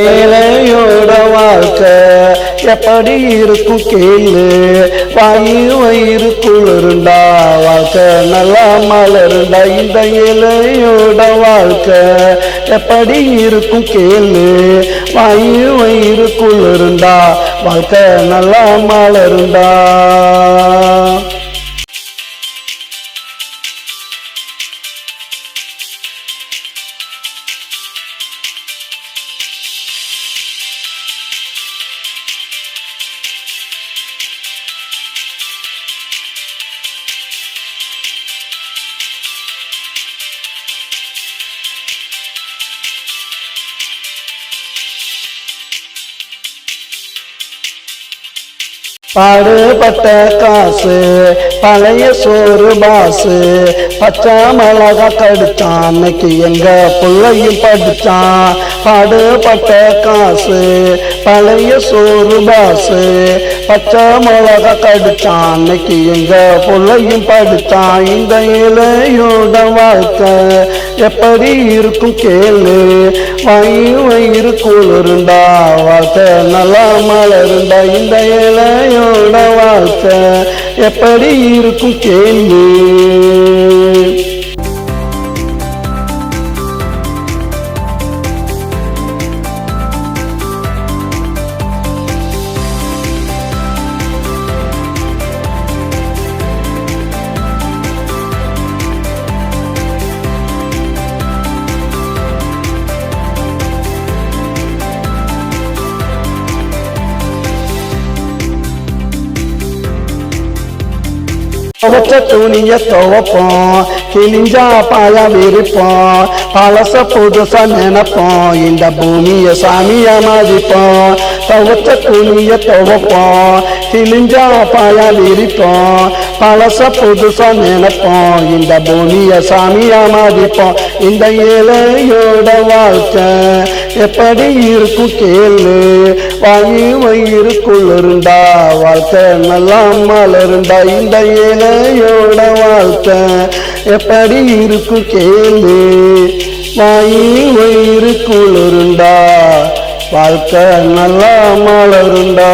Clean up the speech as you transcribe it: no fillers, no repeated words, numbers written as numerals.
ஏழையோட வாழ்க்கை எப்படி இருக்கும் கேளு. வாயு வயிறு குளிருண்டா வாழ்க்கை நல்லா மலருண்டா. இந்த ஏழையோட வாழ்க்கை எப்படி இருக்கும் கேளு. வாயு வயிறு குளிருண்டா வாழ்க்கை நல்லா மலருண்டா. பாடுபட்ட காசு பழைய சோறு பாசு. பச்சை மிளகா கடிச்சான் அன்னைக்கு எங்க பிள்ளையும் படிச்சான். பாடுபட்ட காசு பழைய சோறு பாசு. பச்சை மிளகா கடிச்சான் அன்னைக்கு எங்க பிள்ளையும் படிச்சான். இந்த இலையோட வாழ்க்கை எப்படி இருக்கும் கேளு. வயிறு குளிருண்டா வாழ்க்கை நல்லா மலருண்டா. இந்த இலையோட வாழ்க்கை எப்படி இருக்கும் கேளு. துவச்ச துணிய துவப்போம், கிழிஞ்சா பாயா விரிப்போம். பழச புதுசா நினைப்போம், இந்த பூமிய சாமியா மதிப்போம். துவச்ச துணிய துவப்போம், கிழிஞ்சா பாயா விரிப்போம். பழச புதுசா நினைப்போம், இந்த பூமிய சாமியா மதிப்போம். இந்த ஏழையோட வாழ்க்கை எப்படி இருக்கும் கேளு. வயிறு குளிருண்டா வாழ்க்கை நல்லா மலருண்டா. இந்த ஏழையோட வாழ்க்கை எப்படி இருக்கும் கேளு. வயிறு குளிருண்டா வாழ்க்கை நல்லா மலருண்டா.